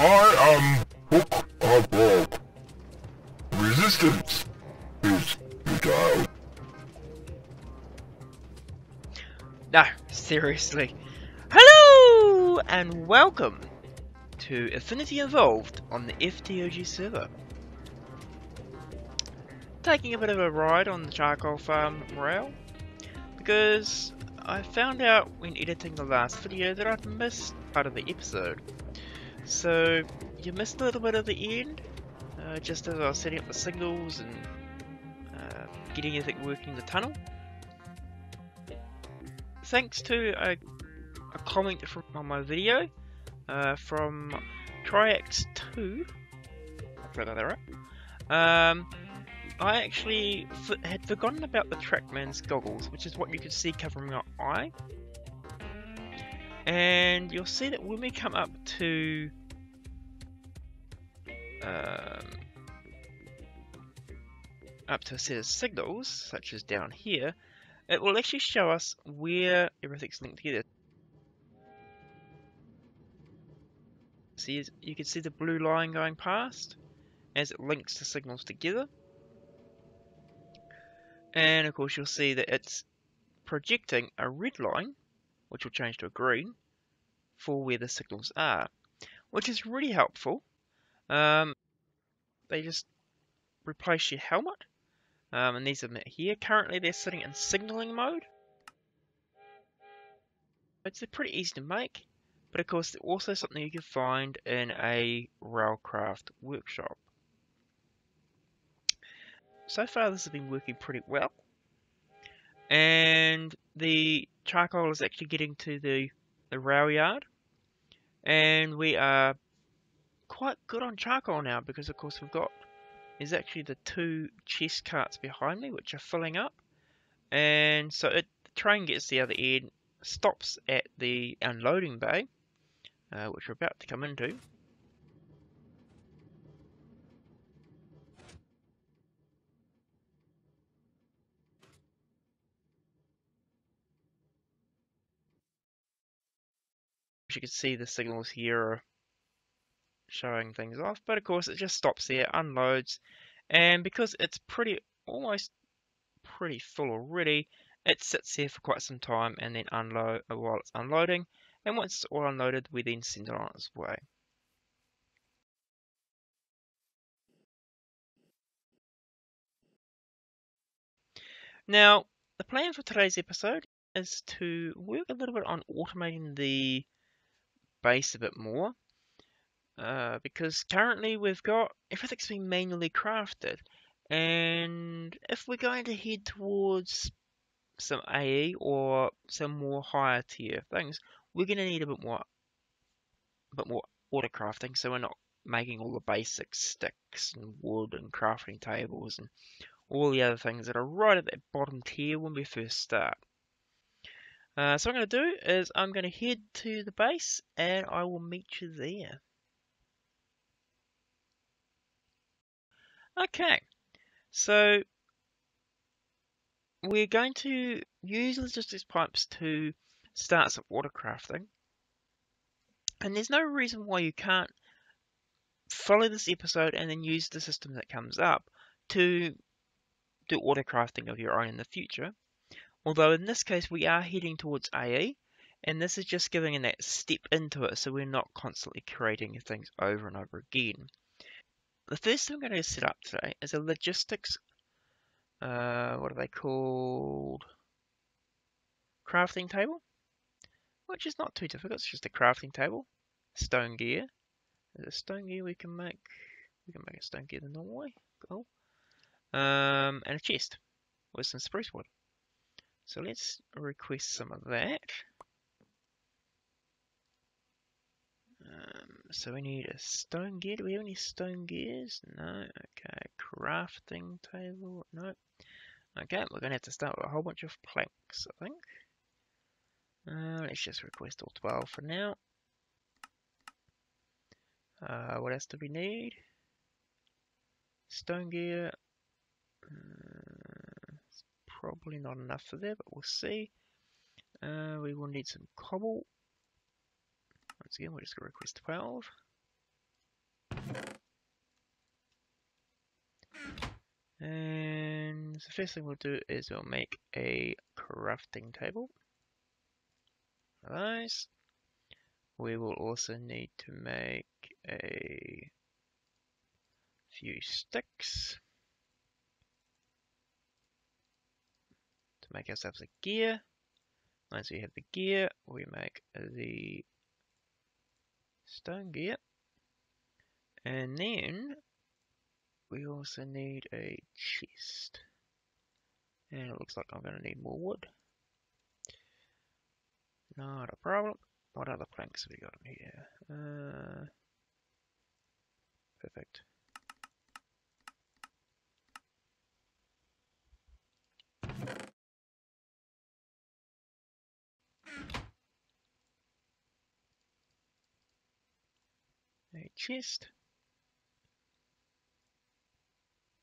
I am Hook Above. Resistance is futile. No, seriously. Hello and welcome to Infinity Evolved on the FTOG server. Taking a bit of a ride on the charcoal farm rail because I found out when editing the last video that I'd missed part of the episode. So you missed a little bit of the end, just as I was setting up the signals and getting everything working in the tunnel. Thanks to a comment on my video from Triax2, if I got that right. I actually had forgotten about the Trackman's goggles, which is what you can see covering your eye. And you'll see that when we come up to a set of signals, such as down here, it will actually show us where everything's linked together. See, you can see the blue line going past as it links the signals together. And of course you'll see that it's projecting a red line, which will change to a green, for where the signals are, which is really helpful. They just replace your helmet, and these are here. Currently they're sitting in signaling mode. It's pretty easy to make, but of course they're also something you can find in a railcraft workshop. So far this has been working pretty well, and the charcoal is actually getting to the rail yard, and we are quite good on charcoal now because of course there's actually the two chest carts behind me which are filling up, and so the train gets the other end, stops at the unloading bay, which we're about to come into. As you can see, the signals here are showing things off, but of course it just stops there, unloads, and because it's almost pretty full already, it sits there for quite some time and then while it's unloading, and once it's all unloaded we then send it on its way. Now the plan for today's episode is to work a little bit on automating the base a bit more, because currently everything's been manually crafted, and if we're going to head towards some AE or some more higher tier things, we're going to need a bit more auto crafting, so we're not making all the basic sticks and wood and crafting tables and all the other things that are right at that bottom tier when we first start. So what I'm going to do is I'm going to head to the base and I will meet you there. Okay, so we're going to use Logistic Pipes to start some auto crafting, and there's no reason why you can't follow this episode and then use the system that comes up to do auto crafting of your own in the future. Although in this case we are heading towards AE, and this is just giving that step into it so we're not constantly creating things over and over again. The first thing I'm going to set up today is a logistics, what are they called? Crafting table, which is not too difficult. It's just a crafting table, stone gear. There's a stone gear we can make. We can make a stone gear the normal way. Cool. And a chest with some spruce wood. So let's request some of that. So we need a stone gear. Do we have any stone gears? No. Okay. Crafting table. No. Okay, we're going to have to start with a whole bunch of planks, I think. Let's just request all 12 for now. What else do we need? Stone gear. It's probably not enough for there, but we'll see. We will need some cobble. Once again, we're just going to request 12. So the first thing we'll do is we'll make a crafting table. Those. We will also need to make a few sticks to make ourselves a gear. Once we have the gear, we make the stone gear. And then we also need a chest. And it looks like I'm going to need more wood. Not a problem. What other planks have we got in here? Perfect. A chest.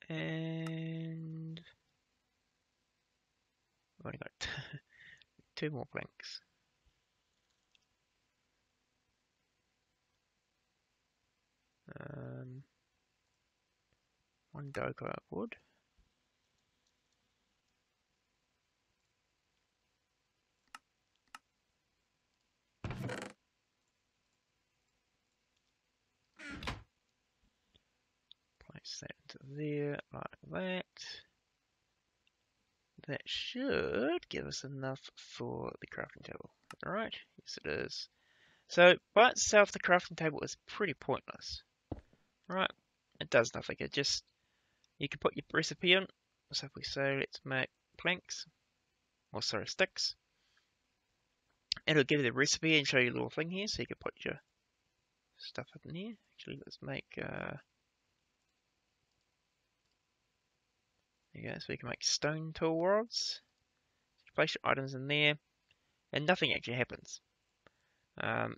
And I've only got 2 more planks. One doka wood. Place that into there, like that. That should give us enough for the crafting table. Alright, yes it is. So, by itself, the crafting table is pretty pointless. Right, it does nothing. It just, you can put your recipe in. So if we say, let's make planks, or sorry, sticks. It'll give you the recipe and show you a little thing here, so you can put your stuff in here. Actually, let's make, there you go, so we can make stone tool rods. You place your items in there, and nothing actually happens.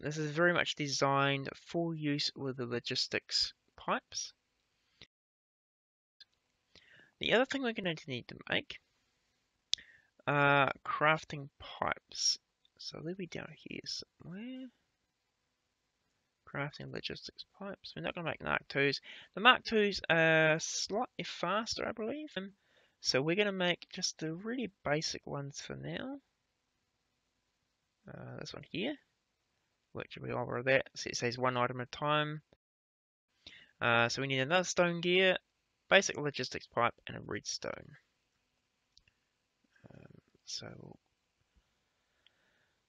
This is very much designed for use with the logistics pipes. The other thing we're going to need to make are crafting pipes. So they'll be down here somewhere. Crafting logistics pipes. We're not going to make Mark 2s. The Mark 2s are slightly faster, I believe. So we're going to make just the really basic ones for now. This one here, which will be over that. So it says 1 item at a time. So we need another stone gear, basic logistics pipe, and a redstone. So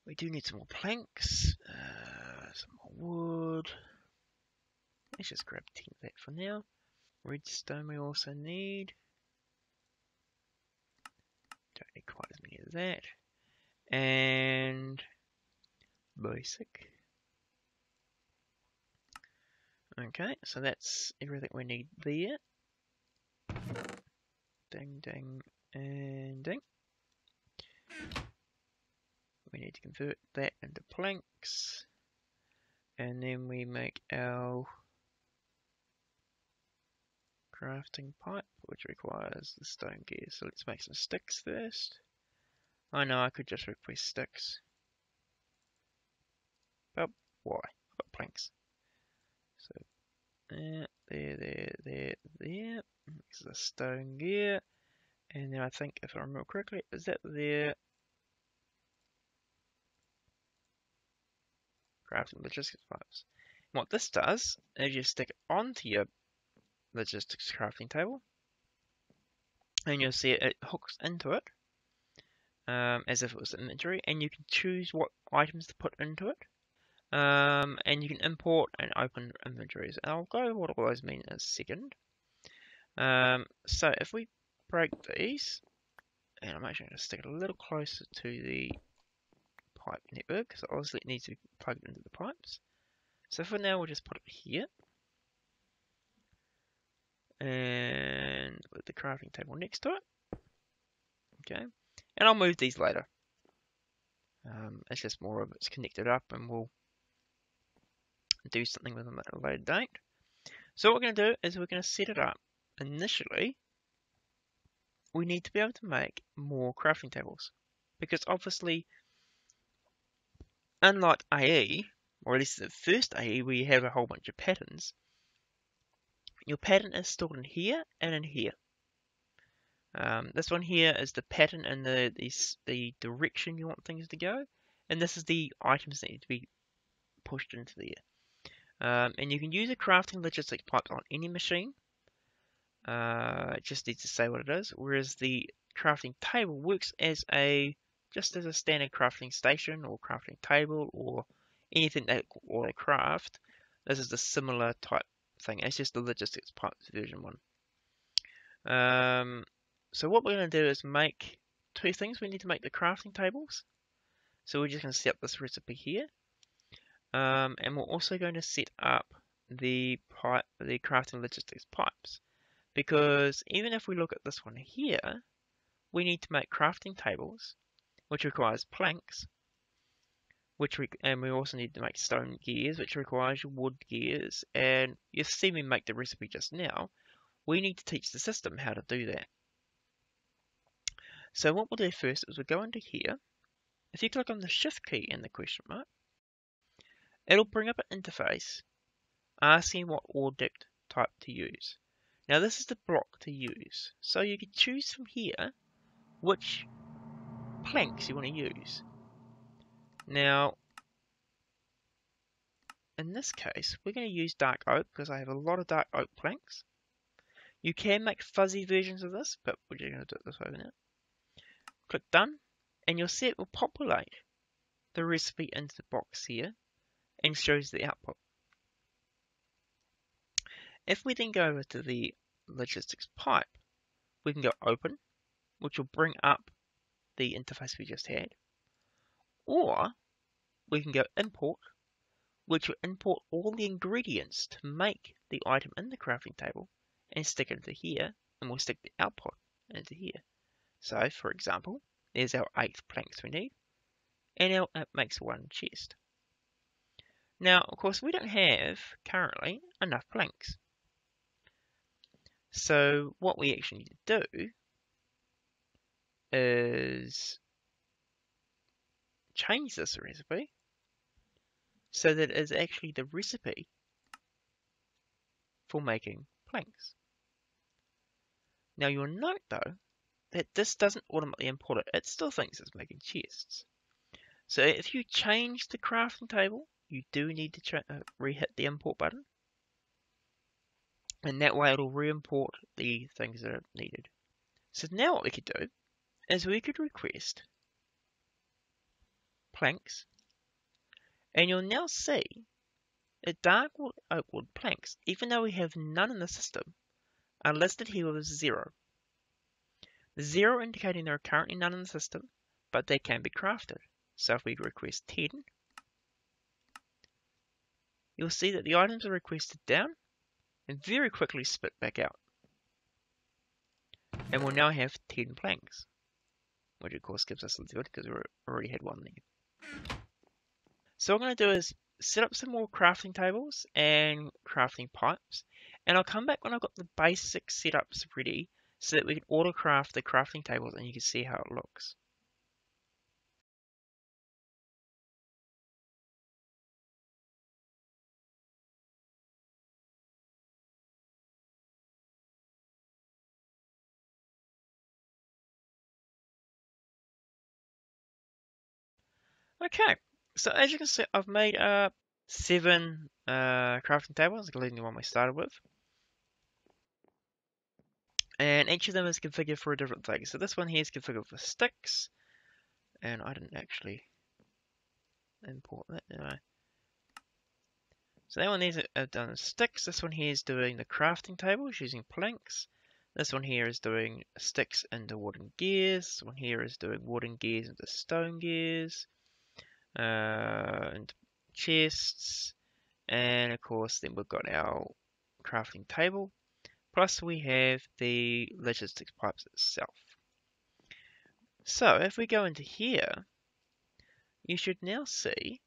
we do need some more planks, some more wood. Let's just grab 10 of that for now. Redstone we also need. Don't need quite as many of that. And basic. Okay, so that's everything we need there. Ding, ding, and ding. We need to convert that into planks. And then we make our crafting pipe, which requires the stone gear. So let's make some sticks first. I know I could just request sticks. But why? I've got planks. So there. This is a stone gear. And then I think, if I remember correctly, is that there? Crafting logistics pipes. And what this does is you stick it onto your logistics crafting table. And you'll see it hooks into it. As if it was inventory. And you can choose what items to put into it. And you can import and open inventories. And I'll go over what all those mean in a second. So if we break these, and I'm actually going to stick it a little closer to the pipe network, because obviously it needs to be plugged into the pipes. So for now we'll just put it here. And put the crafting table next to it. Okay. And I'll move these later. It's just more of it's connected up and we'll do something with them at a later date. So what we're going to do is we're going to set it up. Initially, we need to be able to make more crafting tables. Because obviously, unlike AE, or at least the first AE where you have a whole bunch of patterns, your pattern is stored in here and in here. This one here is the pattern and the direction you want things to go, and this is the items that need to be pushed into there. And you can use a crafting logistics pipe on any machine. It just needs to say what it is, whereas the crafting table works as just as a standard crafting station or crafting table or anything that auto craft. This is the similar type thing. It's just the logistics pipes version 1. So what we're going to do is make two things. We need to make the crafting tables. So we're just going to set up this recipe here. And we're also going to set up the crafting logistics pipes. Because even if we look at this one here, we need to make crafting tables, which requires planks, and we also need to make stone gears, which requires wood gears. And you've seen me make the recipe just now. We need to teach the system how to do that. So what we'll do first is we'll go into here. If you click on the shift key and the question mark, it'll bring up an interface asking what object type to use. Now this is the block to use. So you can choose from here which planks you want to use. Now, in this case, we're going to use dark oak because I have a lot of dark oak planks. You can make fuzzy versions of this, but we're just going to do it this way now. Click done, and you'll see it will populate the recipe into the box here and shows the output. If we then go over to the logistics pipe, we can go open, which will bring up the interface we just had, or we can go import, which will import all the ingredients to make the item in the crafting table and stick it into here, and we'll stick the output into here. So, for example, there's our 8 planks we need, and it makes 1 chest. Now, of course, we don't have, currently, enough planks. So, what we actually need to do is change this recipe so that it is actually the recipe for making planks. Now, you'll note, though, that this doesn't automatically import it. It still thinks it's making chests. So if you change the crafting table, you do need to re-hit the import button. And that way it'll re-import the things that are needed. So now what we could do is we could request planks. And you'll now see that dark wood, oak wood planks, even though we have none in the system, are listed here with 0. 0 indicating there are currently none in the system, but they can be crafted. So if we request 10, you'll see that the items are requested down and very quickly spit back out. And we'll now have 10 planks, which of course gives us a little bit because we already had 1 there. So what I'm going to do is set up some more crafting tables and crafting pipes, and I'll come back when I've got the basic setups ready so that we can auto craft the crafting tables and you can see how it looks. Okay, so as you can see, I've made 7 crafting tables, including the one we started with. And each of them is configured for a different thing. So this one here is configured for sticks. And I didn't actually import that, did I? So that one is done sticks. This one here is doing the crafting tables using planks. This one here is doing sticks into wooden gears. This one here is doing wooden gears into stone gears. And chests. And of course then we've got our crafting table. Plus we have the logistics pipes itself. So if we go into here, you should now see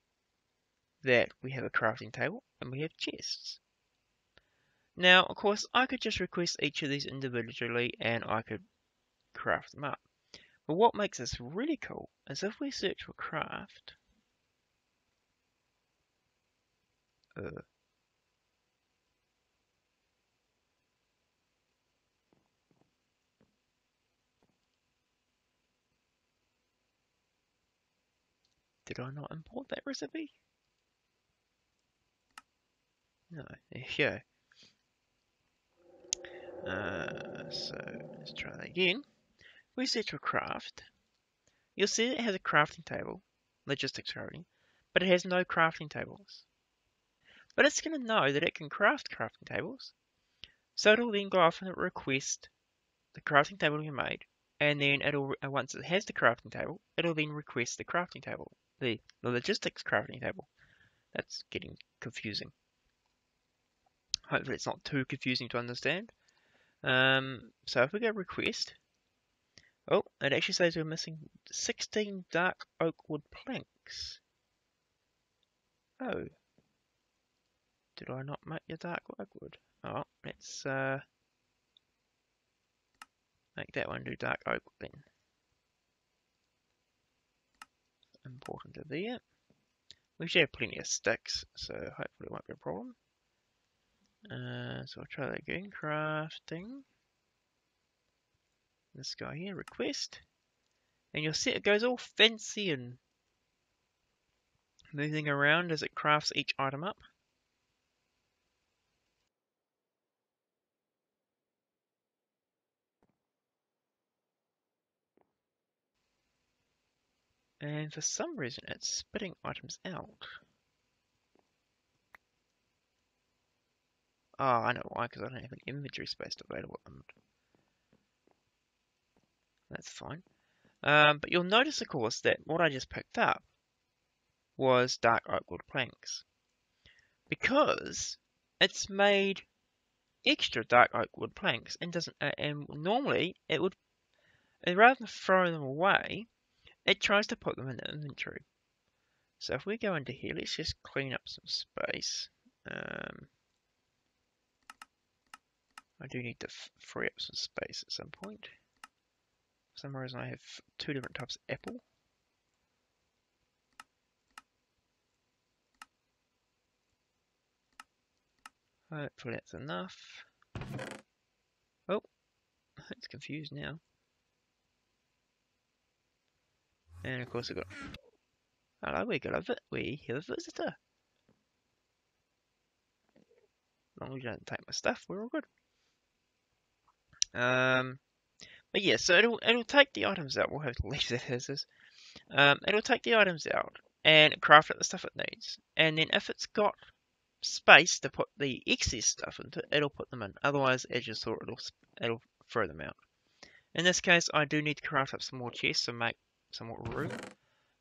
that we have a crafting table and we have chests. Now, of course, I could just request each of these individually and I could craft them up. But what makes this really cool is if we search for craft, Did I not import that recipe? No, there you go. So let's try that again. We set to a craft. You'll see it has a crafting table, logistics crafting, but it has no crafting tables. But it's going to know that it can craft crafting tables, so it'll then go off and request the crafting table you made, and then it'll once it has the crafting table, it'll then request the crafting table, the logistics crafting table. That's getting confusing. Hopefully it's not too confusing to understand. So if we go request, oh, it actually says we're missing 16 dark oak wood planks. Oh, did I not make the dark oak wood? Oh, let's make that one do dark oak then. Important to there. We should have plenty of sticks, so hopefully it won't be a problem. So I'll try that again. Crafting. This guy here, request. And you'll see it goes all fancy and moving around as it crafts each item up. And for some reason it's spitting items out. Oh, I know why, because I don't have an inventory space available at the moment. That's fine. But you'll notice, of course, that what I just picked up was dark oak wood planks. Because it's made extra dark oak wood planks and doesn't. And normally it would, rather than throw them away, it tries to put them in the inventory. So if we go into here, let's just clean up some space. I do need to free up some space at some point. For some reason I have two different types of apple. Hopefully that's enough. Oh, it's confused now. And of course I've got... Hello, we have a visitor. As long as you don't take my stuff, we're all good. But yeah, so it'll take the items out. We'll have to leave that as is. It'll take the items out and craft it the stuff it needs. And then if it's got space to put the excess stuff into, it'll put them in. Otherwise, as you saw, it'll throw them out. In this case, I do need to craft up some more chests and make some more room.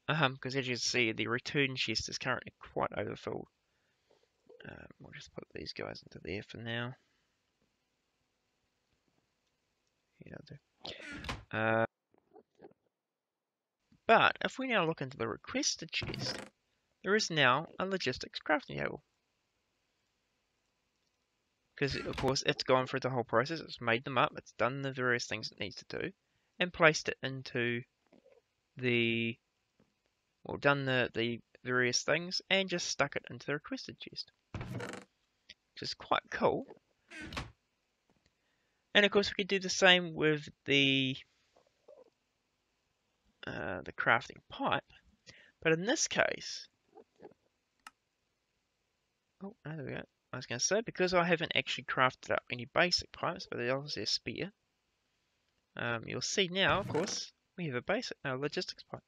Because as you see, the return chest is currently quite overfilled. We'll just put these guys into there for now. Yeah, but if we now look into the requested chest, there is now a logistics crafting table. Because of course it's gone through the whole process, it's made them up, it's done the various things it needs to do, and placed it into the, well, done the various things, and just stuck it into the requested chest. Which is quite cool. And of course we could do the same with the crafting pipe, but in this case, oh, there we go. I was going to say, because I haven't actually crafted up any basic pipes, but there's obviously a spear. You'll see now, of course, we have a basic logistics pipe.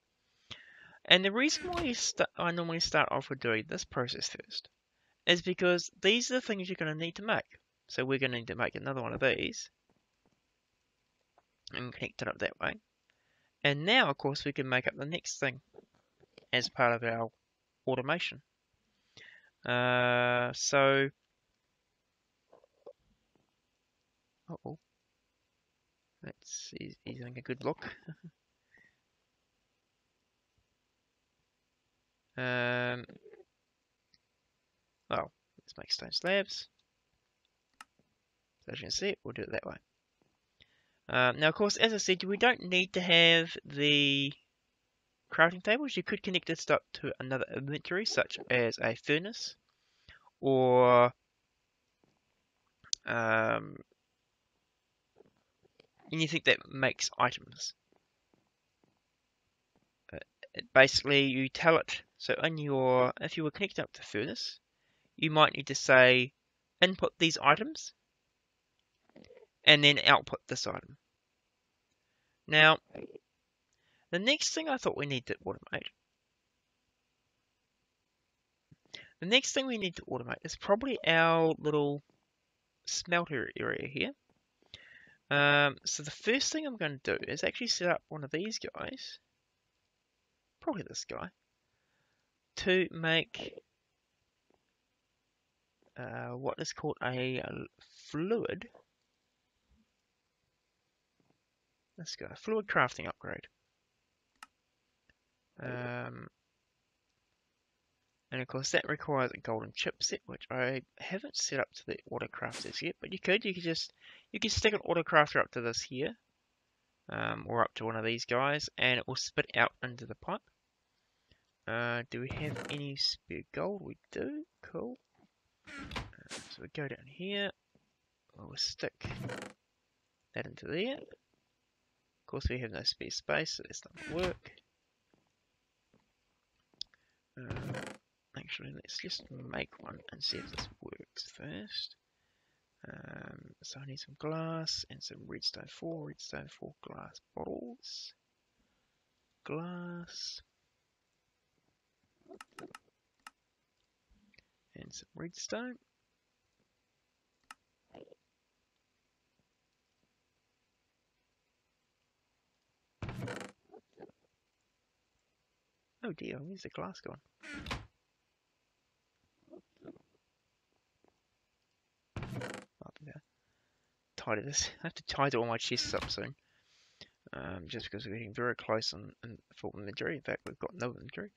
And the reason why I normally start off with doing this process first is because these are the things you're going to need to make. So we're going to need to make another one of these and connect it up that way. And now, of course, we can make up the next thing as part of our automation. So, uh-oh, let's see, he's having a good look. Well, let's make stone slabs. So as you can see, we'll do it that way. Now, of course, as I said, we don't need to have the crafting tables. You could connect this up to another inventory, such as a furnace, or anything that makes items. basically you tell it, so if you were connected up to furnace, you might need to say input these items and then output this item. Now, the next thing I thought we need to automate, is probably our little smelter area here. So the first thing I'm going to do is actually set up one of these guys, probably this guy, to make what is called a fluid. Let's go, fluid crafting upgrade. And of course that requires a golden chipset, which I haven't set up to the auto crafters yet, but you could stick an auto crafter up to this here, or up to one of these guys, and it will spit out into the pipe. Do we have any spare gold? We do. Cool. So we go down here. We'll stick that into there. Of course, we have no spare space, so that's not going to work. Actually, let's just make one and see if this works first. So I need some glass and some redstone 4 glass bottles. Glass. And some redstone. Oh dear, where's the glass gone? Tidy this. I have to tidy all my chests up soon. Just because we're getting very close on full inventory. In fact, we've got no inventory.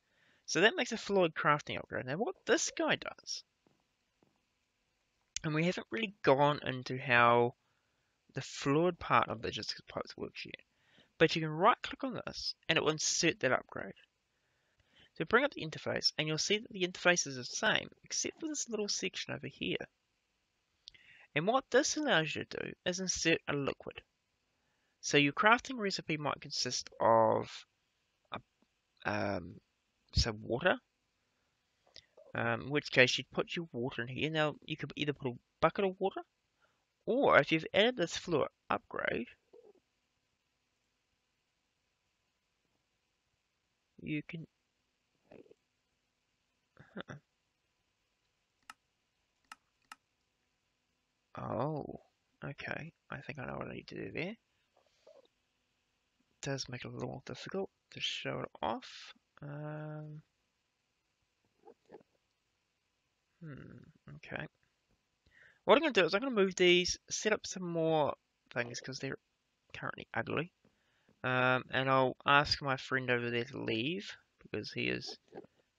So that makes a fluid crafting upgrade. Now what this guy does, and we haven't really gone into how the fluid part of Logistic Pipes works yet, but you can right click on this and it will insert that upgrade. So bring up the interface and you'll see that the interface is the same except for this little section over here. And what this allows you to do is insert a liquid. So your crafting recipe might consist of some water, in which case you'd put your water in here. Now you could either put a bucket of water, or if you've added this fluid upgrade, you can Oh, okay. I think I know what I need to do there. It does make it a little more difficult to show it off. Okay. What I'm going to do is I'm going to move these, set up some more things because they're currently ugly. And I'll ask my friend over there to leave because he is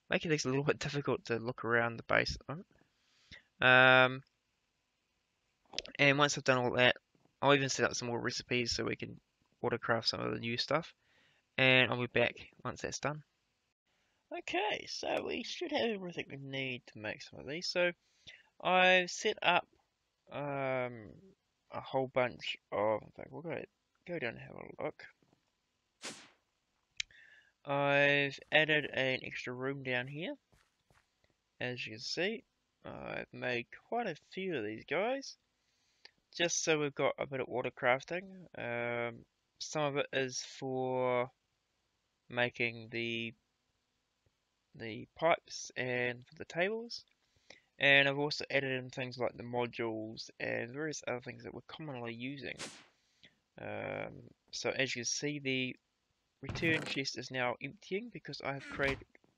making things a little bit difficult to look around the base at the moment. And once I've done all that, I'll even set up some more recipes so we can autocraft some of the new stuff. And I'll be back once that's done. Okay, so we should have everything we need to make some of these. So I've set up a whole bunch of, in fact, we'll go down and have a look. I've added an extra room down here. As you can see, I've made quite a few of these guys. Just so we've got a bit of auto crafting. Some of it is for making the pipes and for the tables. And I've also added in things like the modules and various other things that we're commonly using. So as you can see, the return chest is now emptying because I've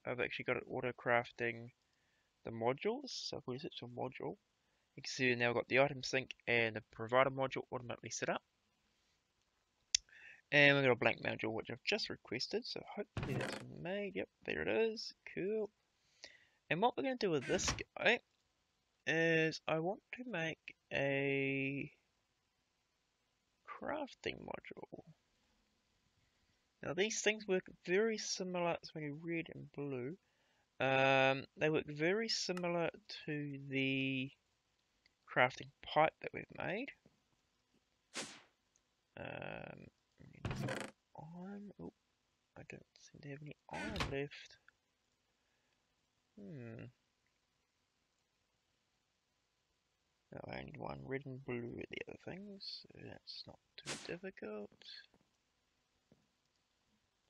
actually got it auto crafting the modules. So if we switch to a module, you can see we've now got the item sync and the provider module automatically set up. And we've got a blank module which I've just requested, so hopefully that's made. Yep, there it is. Cool. And what we're going to do with this guy is I want to make a crafting module. Now these things work very similar, it's only red and blue. They work very similar to the crafting pipe that we've made. Oh, I don't seem to have any iron left. Oh, I need one red and blue at the other things, so that's not too difficult.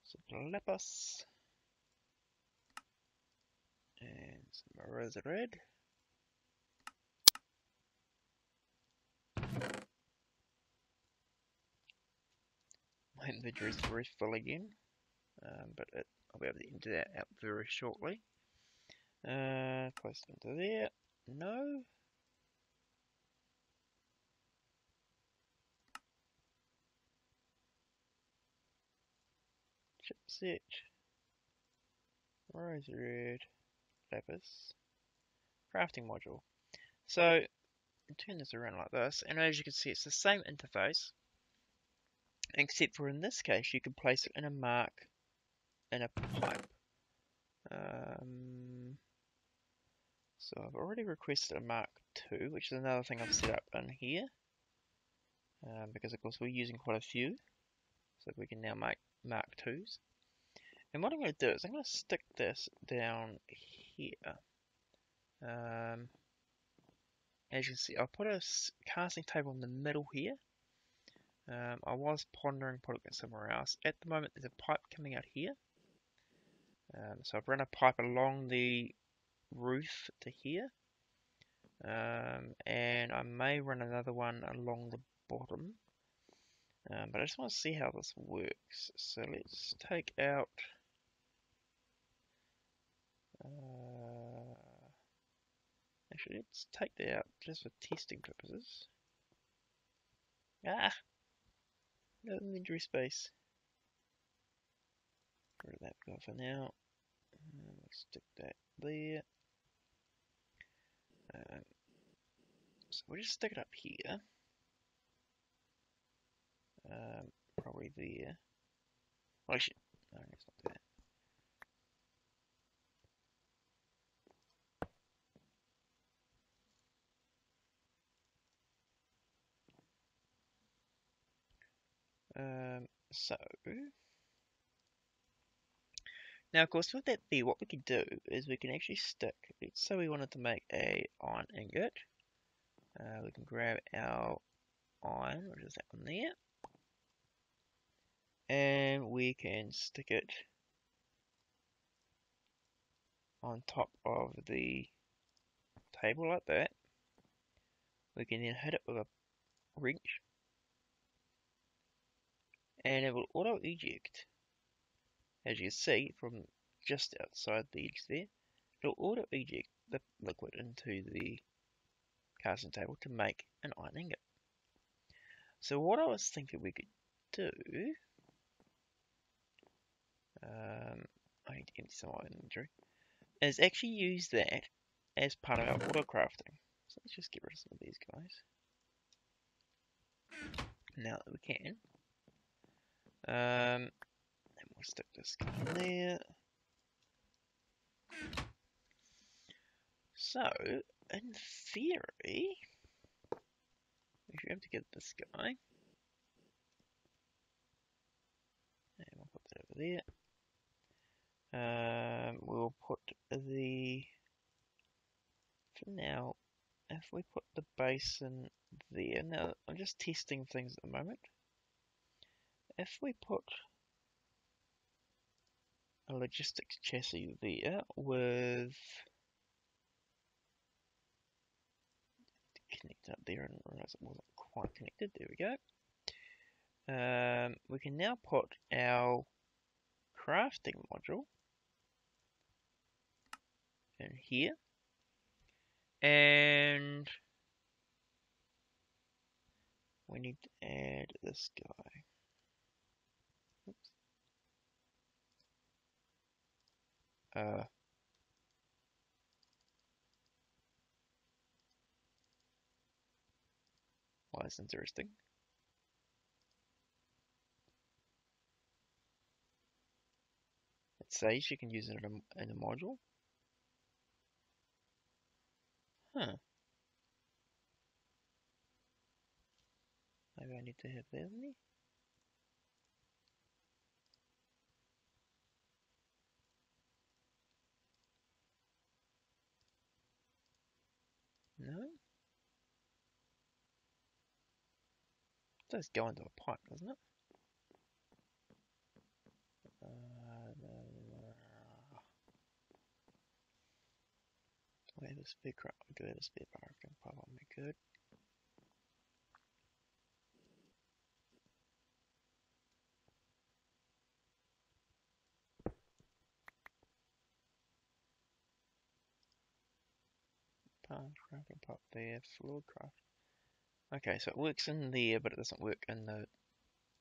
So lapis and some rose red. My inventory is very full again, but I'll be able to empty that out very shortly. Place it into there. No. Chipset. Rose red. Lapis. Crafting module. So, turn this around like this, and as you can see, it's the same interface, except for in this case, you can place it in a mark in a pipe. So I've already requested a Mark II, which is another thing I've set up in here, because of course we're using quite a few, so we can now make Mark IIs. And what I'm going to do is I'm going to stick this down here. As you can see, I'll put a casting table in the middle here. I was pondering putting it somewhere else. At the moment, there's a pipe coming out here. So I've run a pipe along the roof to here. And I may run another one along the bottom. But I just want to see how this works. So let's take out... actually, let's take that out just for testing purposes. Ah! No inventory space. Get rid of that guy for now. Let's stick that there. So we'll just stick it up here. Probably there. Oh, actually, no, let's not do that. So now, of course, with that there, what we can do is we can actually stick. Let's say we wanted to make a iron ingot. We can grab our iron, which is that one there, and we can stick it on top of the table like that. We can then hit it with a wrench, and it will auto eject. As you can see from just outside the edge there, it'll auto eject the liquid into the casting table to make an iron ingot. So what I was thinking we could do, I need to empty some of my inventory, is actually use that as part of our auto crafting. So let's just get rid of some of these guys. Now that we can. And we'll stick this guy in there. So, in theory, we should be able to get this guy. And we'll put that over there. We'll put the, for now, if we put the basin there, now I'm just testing things at the moment. If we put a logistics chassis there with, connect up there and realize it wasn't quite connected, there we go. We can now put our crafting module in here, and we need to add this guy. Oops. Well, that's interesting. It says you can use it in a module. Huh. Maybe I need to have that in there. does go into a pipe, doesn't it? Where the spare car? Do we have a spare car? I can pipe on me, good. Crafting pipe there, fluid craft. Okay, so it works in there, but it doesn't work in the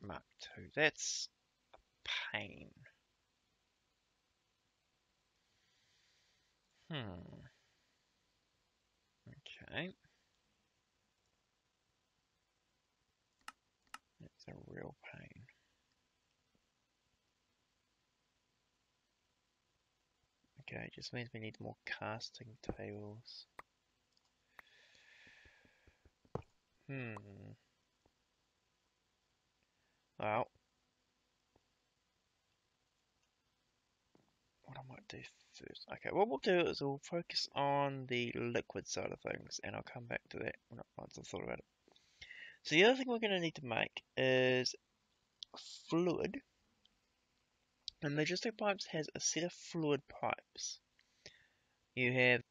Mark II. That's a pain. Okay. That's a real pain. Okay, it just means we need more casting tables. Well, what I might do first. Okay, what we'll do is we'll focus on the liquid side of things, and I'll come back to that once I've thought about it. So the other thing we're going to need to make is fluid. And Logistic Pipes has a set of fluid pipes. You have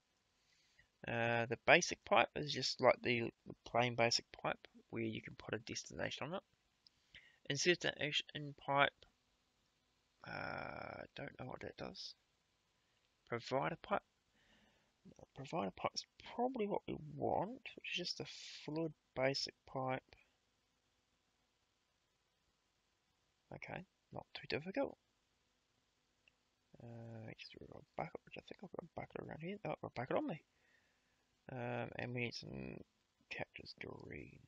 the basic pipe is just like the plain basic pipe where you can put a destination on it. Insertion pipe, don't know what that does. Provider pipe. Provider pipe is probably what we want, which is just a fluid basic pipe. Okay, not too difficult. Just a bucket, which I think I've got a bucket around here. Oh, I've got a bucket on me. And we need some cactus green.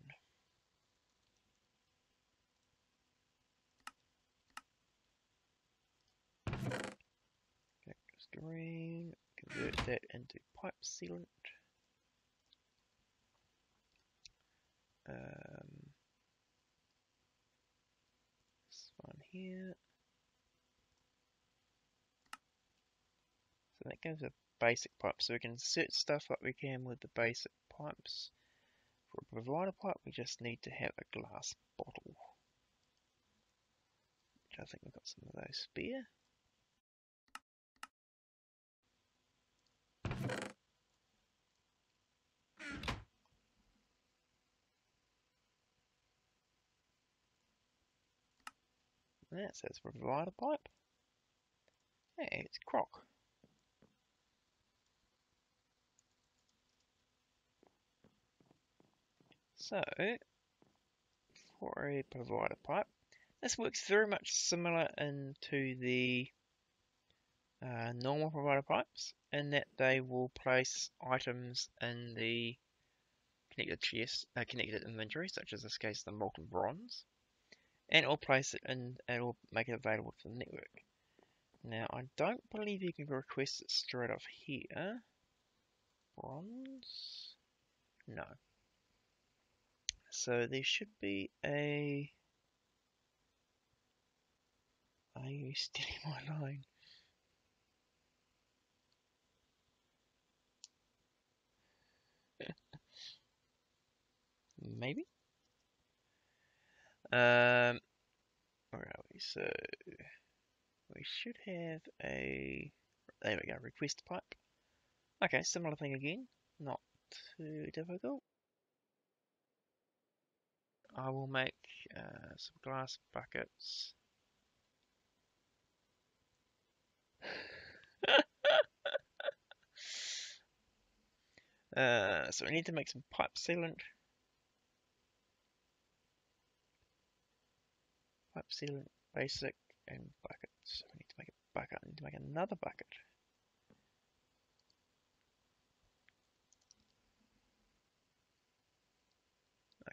Cactus green. Convert that into pipe sealant. This one here. So that gives a basic pipe. So we can insert stuff like we can with the basic pipes. For a provider pipe, we just need to have a glass bottle. Which I think we've got some of those spare. That says provider pipe. Hey, it's crock. So, for a provider pipe, this works very much similar into the normal provider pipes, in that they will place items in the connected chest, connected inventory, such as this case the molten bronze, and it will place it in, and it will make it available to the network. Now, I don't believe you can request it straight off here. Bronze? No. So there should be a... Are you stealing my line? Maybe? Where are we? So we should have a... There we go, request pipe. Okay, similar thing again. Not too difficult. I will make some glass buckets. So we need to make some pipe sealant. Pipe sealant, basic, and bucket. So we need to make a bucket. I need to make another bucket.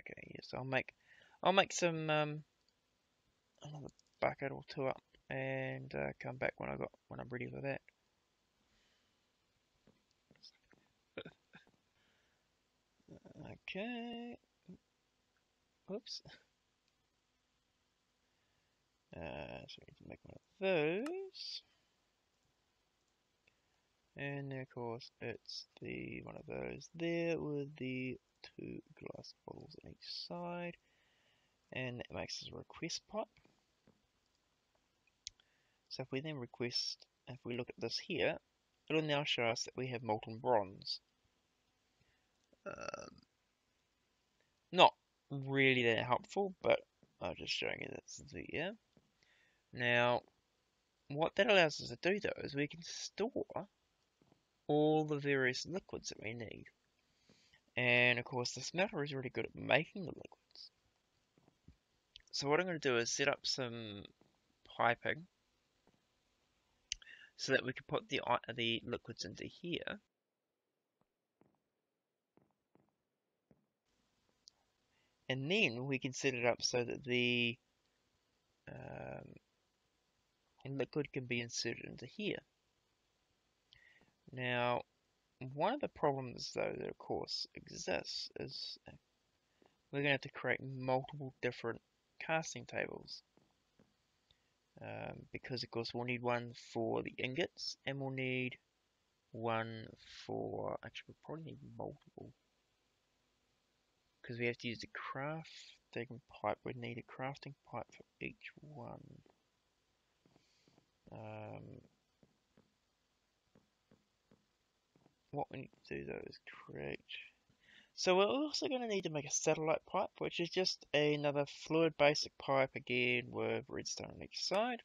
Okay, yes, I'll make some another bucket or two up, and come back when I'm ready for that. Okay. Oops. So we need to make one of those. And then of course it's the one of those there with the two glass bottles on each side. and that makes us a request pipe. So if we then request, if we look at this here, it'll now show us that we have molten bronze. Not really that helpful, but I'm just showing you that's there. Now, what that allows us to do though is we can store all the various liquids that we need. And of course the smelter is really good at making the liquids. So what I'm going to do is set up some piping so that we can put the liquids into here. And then we can set it up so that the liquid can be inserted into here. Now, one of the problems though that of course exists is we're going to have to create multiple different casting tables. Because of course we'll need one for the ingots and we'll need one for, actually we'll probably need multiple because we have to use the crafting pipe. We need a crafting pipe for each one. What we need to do though is create, so we're also going to need to make a satellite pipe, which is just another fluid basic pipe again with redstone on each side.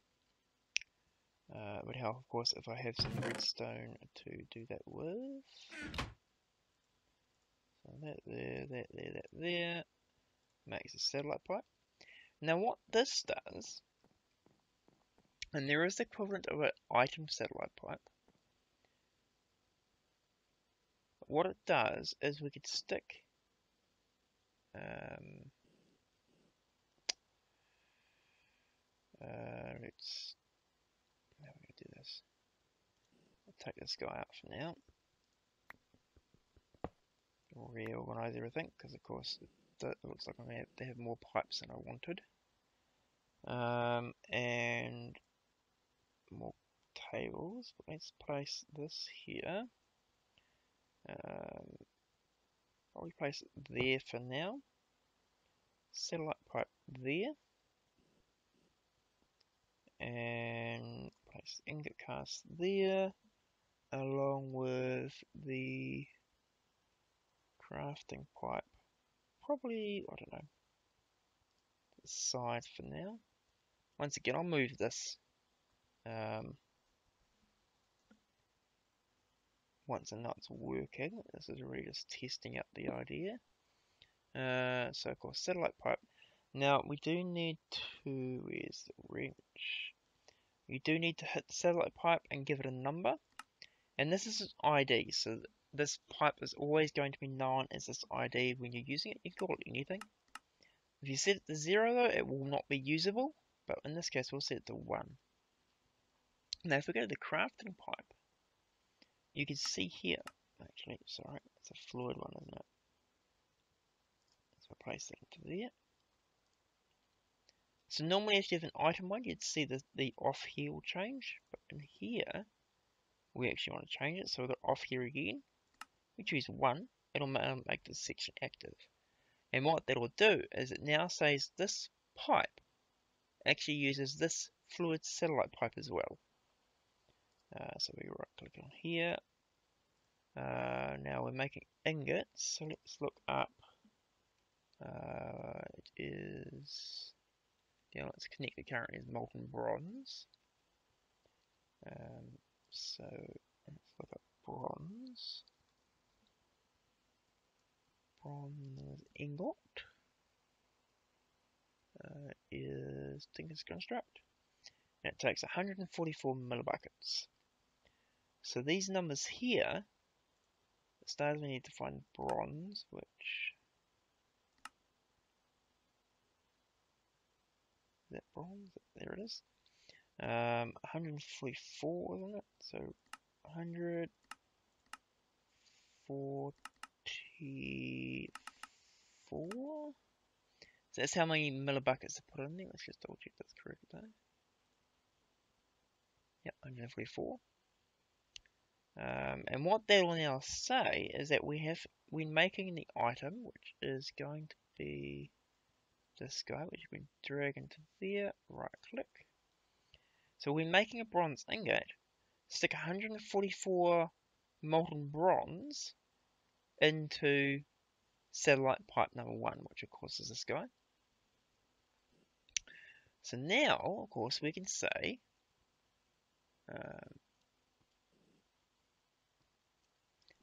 It would help of course if I have some redstone to do that with. So that there makes a satellite pipe. Now what this does, and there is the equivalent of an item satellite pipe. What it does is we could stick let's, how are we going to do this? I'll take this guy out for now. We'll reorganize everything because of course it looks like I'm going to have to have more pipes than I wanted. And more tables. But let's place this here. Probably place it there for now. Satellite pipe there. And place the ingot cast there. Along with the crafting pipe. Probably, I don't know, the side for now. Once again, I'll move this once the nut's working. This is really just testing out the idea. So of course, satellite pipe. Now we do need to, where's the wrench? You do need to hit the satellite pipe and give it a number. And this is its ID, so this pipe is always going to be known as this ID when you're using it. You can call it anything. If you set it to 0 though, it will not be usable. But in this case, we'll set it to 1. Now if we go to the crafting pipe, you can see here, actually, sorry, it's a fluid one, isn't it? So I'll place that into there. So normally if you have an item one, you'd see the off here will change. But in here, we actually want to change it. So the off here again, we choose 1, it'll make this section active. And what that'll do is it now says this pipe actually uses this fluid satellite pipe as well. So we right click on here. Now we're making ingots, so let's look up. It is, yeah, let's connect it currently as molten bronze. So let's look up bronze. Bronze ingot is Tinkers Construct, and it takes 144 millibuckets. So these numbers here, it starts we need to find bronze, which is that bronze? There it is. 144, isn't it? So 144. So that's how many millibuckets to put in there. Let's just double check that's correct though. Yep, 144. And what that will now say is that we're making the item, which is going to be this guy, which we can drag into there, right click. So we're making a bronze ingot, stick 144 molten bronze into satellite pipe number 1, which of course is this guy. So now, of course, we can say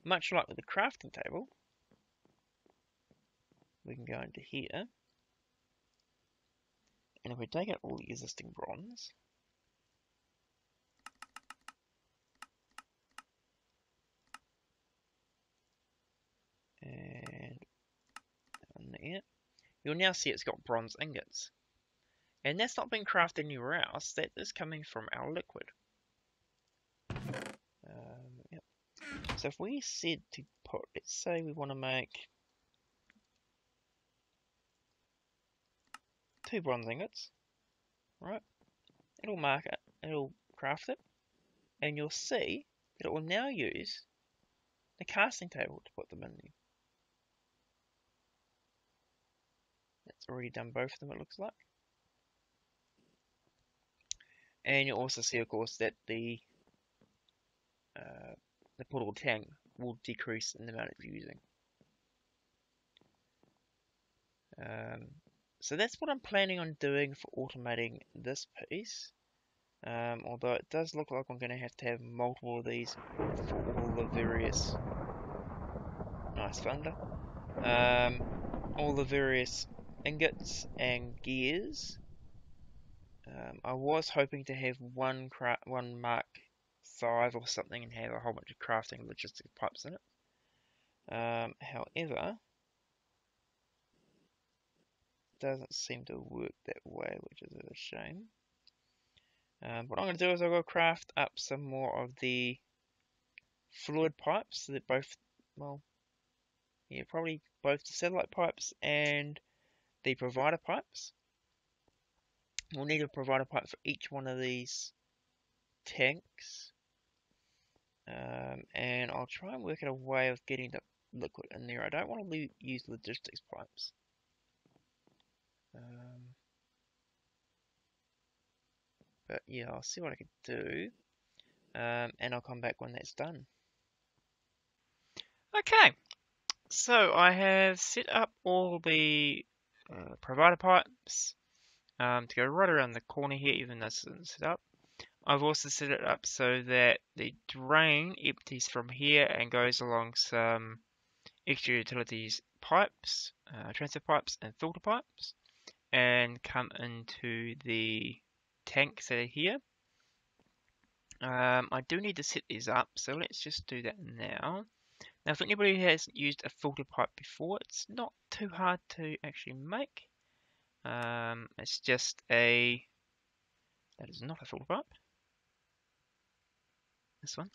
much like with the crafting table, we can go into here, and if we take out all the existing bronze, and on there, you'll now see it's got bronze ingots. And that's not been crafted anywhere else, that is coming from our liquid. Yep. So if we said to put, let's say we want to make 2 bronze ingots, right? It'll mark it, it'll craft it, and you'll see that it will now use the casting table to put them in there. It's already done both of them, it looks like. And you'll also see, of course, that the portable tank will decrease in the amount it's using. So that's what I'm planning on doing for automating this piece. Although it does look like I'm going to have multiple of these for all the various... Nice thunder. All the various ingots and gears. I was hoping to have one Mark 5 or something and have a whole bunch of crafting logistic pipes in it. However, it doesn't seem to work that way, which is a shame. What I'm going to do is I'll go craft up some more of the fluid pipes, so that both, well, yeah, probably both the satellite pipes and the provider pipes. We'll need a provider pipe for each one of these tanks. And I'll try and work out a way of getting the liquid in there. I don't want to use logistics pipes. But yeah, I'll see what I can do. And I'll come back when that's done. Okay, so I have set up all the provider pipes to go right around the corner here, even though this isn't set up. I've also set it up so that the drain empties from here and goes along some extra utilities pipes, transfer pipes and filter pipes, and come into the tanks that are here. I do need to set these up, so let's just do that now. Now, if anybody has used a filter pipe before, it's not too hard to actually make. It's just a... That is not a filter pipe. This one.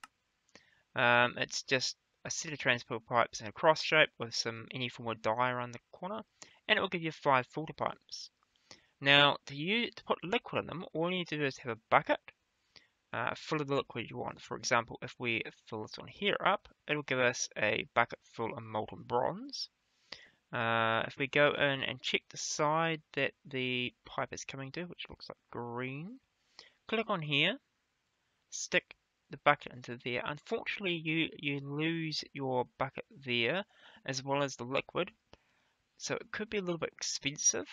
It's just a set of transport pipes in a cross shape with any form of die around the corner, and it will give you 5 filter pipes. Now, to put liquid in them, all you need to do is have a bucket full of the liquid you want. For example, if we fill this one here up, it'll give us a bucket full of molten bronze. If we go in and check the side that the pipe is coming to, which looks like green, click on here, stick the bucket into there. Unfortunately, you lose your bucket there as well as the liquid, so it could be a little bit expensive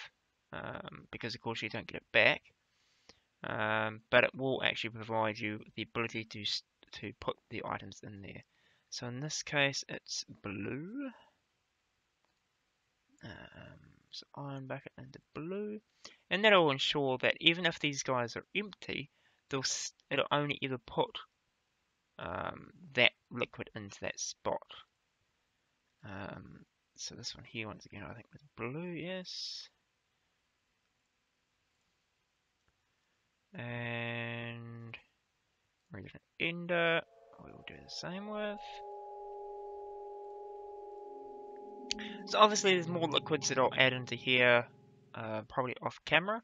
because of course you don't get it back, but it will actually provide you the ability to put the items in there. So in this case it's blue, so iron bucket into blue, and that will ensure that even if these guys are empty, it'll only ever put that liquid into that spot. So this one here, once again, I think with blue, yes. And region ender, we will do the same with. So obviously there's more liquids that I'll add into here, probably off camera,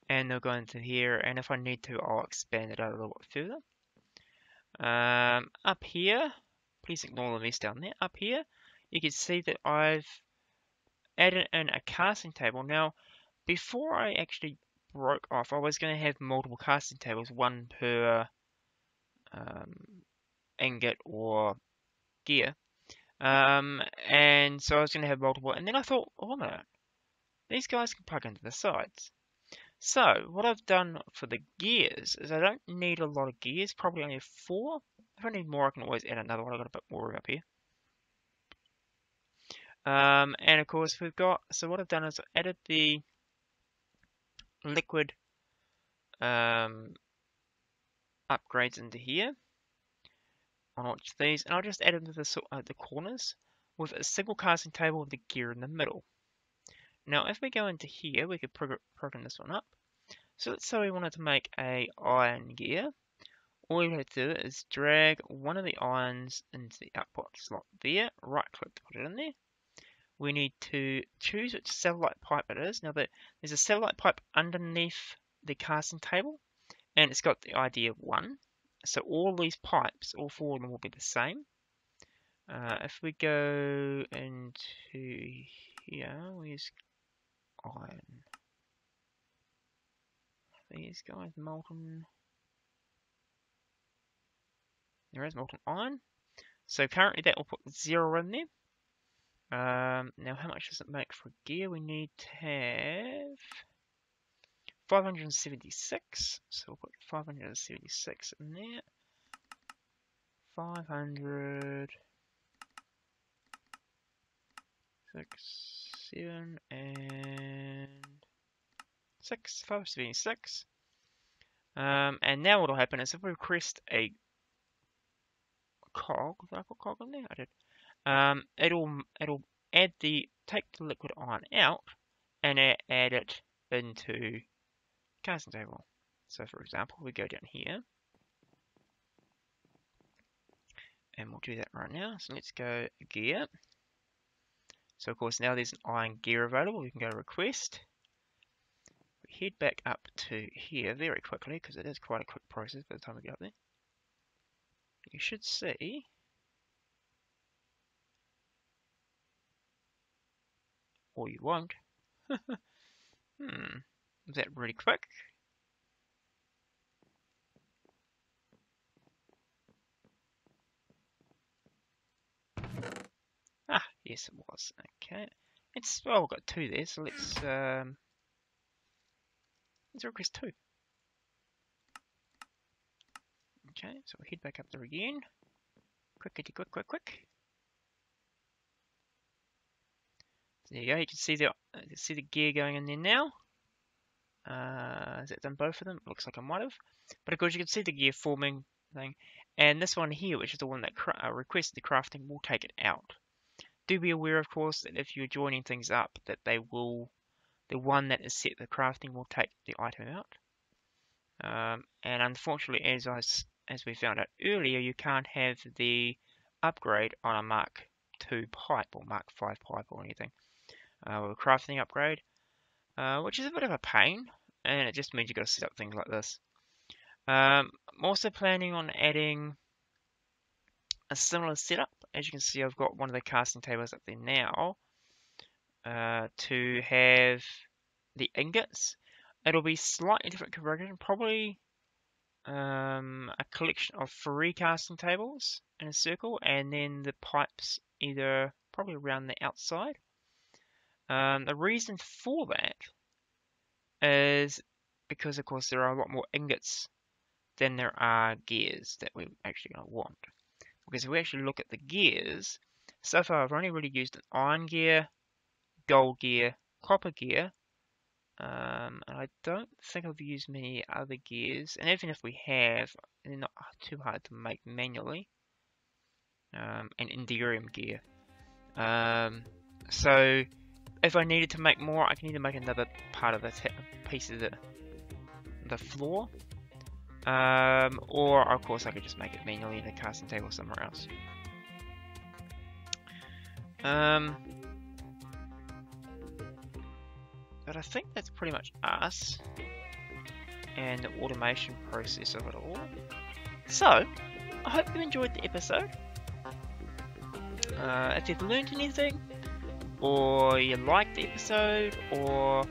and they'll go into here, and if I need to, I'll expand it out a little bit further. Up here, please ignore the mess down there. Up here, you can see that I've added in a casting table. Now, before I actually broke off, I was going to have multiple casting tables, one per ingot or gear. And so I was going to have multiple, and then I thought, oh, wait a minute, these guys can plug into the sides. So what I've done for the gears is I don't need a lot of gears, probably only 4. If I need more, I can always add another one. I've got a bit more room up here. And of course we've got, so what I've done is I added the liquid upgrades into here on each of these, and I'll just add them to the corners with a single casting table with the gear in the middle. Now if we go into here, we could program this one up. So let's say we wanted to make a iron gear. All we have to do is drag one of the irons into the output slot there, right click to put it in there. We need to choose which satellite pipe it is. Now there's a satellite pipe underneath the casting table, and it's got the ID of 1. So all these pipes, all 4 of them will be the same. If we go into here, where's iron? These guys, molten. There is molten iron. So currently that will put 0 in there. Now how much does it make for gear? We need to have 576. So we'll put 576 in there. 500. 6, 7, and 6. 576. And now what will happen is if we request a cog, did I put cog in there? I did. It'll take the liquid iron out and add it into casting table. So for example, we go down here and we'll do that right now. So let's go gear. So of course now there's an iron gear available. We can go to request. We head back up to here very quickly because it is quite a quick process by the time we get up there. You should see or you won't. Was that really quick? Ah, yes it was. Okay. It's, well, we've got 2 there, so let's request 2. Okay, so we'll head back up there again. Quick. There you go, you can see the gear going in there now. Has that done both of them? It looks like I might have. But of course you can see the gear forming thing. And this one here, which is the one that requested the crafting, will take it out. Do be aware, of course, that if you're joining things up, that the one that is set the crafting will take the item out. And unfortunately, as we found out earlier, you can't have the upgrade on a Mark II pipe or Mark V pipe or anything. With a crafting upgrade, which is a bit of a pain, and it just means you've got to set up things like this. I'm also planning on adding a similar setup. As you can see, I've got one of the casting tables up there now to have the ingots. It'll be slightly different configuration, probably a collection of 3 casting tables in a circle, and then the pipes either probably around the outside. The reason for that is because, of course, there are a lot more ingots than there are gears that we're actually going to want. Because if we actually look at the gears, so far I've only really used an iron gear, gold gear, copper gear, and I don't think I've used many other gears, and even if we have, they're not too hard to make manually, and Enderium gear. So if I needed to make more, I can either make another part of the piece of the floor, or of course I could just make it manually in a casting table somewhere else. But I think that's pretty much us and the automation process of it all. So, I hope you enjoyed the episode. If you've learned anything, or you liked the episode, or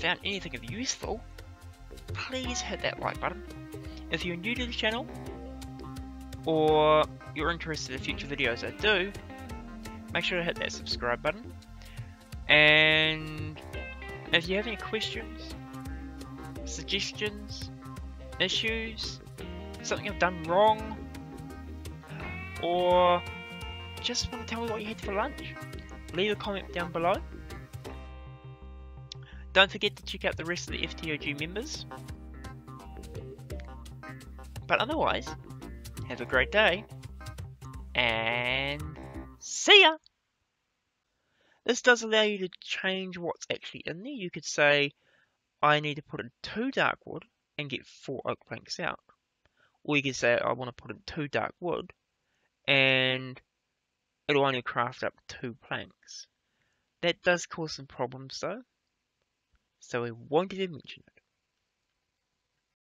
found anything of useful, please hit that like button. If you're new to the channel, or you're interested in future videos I do, make sure to hit that subscribe button. And if you have any questions, suggestions, issues, something I've done wrong, or just want to tell me what you had for lunch, leave a comment down below. Don't forget to check out the rest of the FTOG members. But otherwise, have a great day, and see ya! This does allow you to change what's actually in there. You could say, I need to put in 2 dark wood and get 4 oak planks out. Or you could say, I want to put in 2 dark wood and it'll only craft up 2 planks. That does cause some problems though, so we won't even mention it.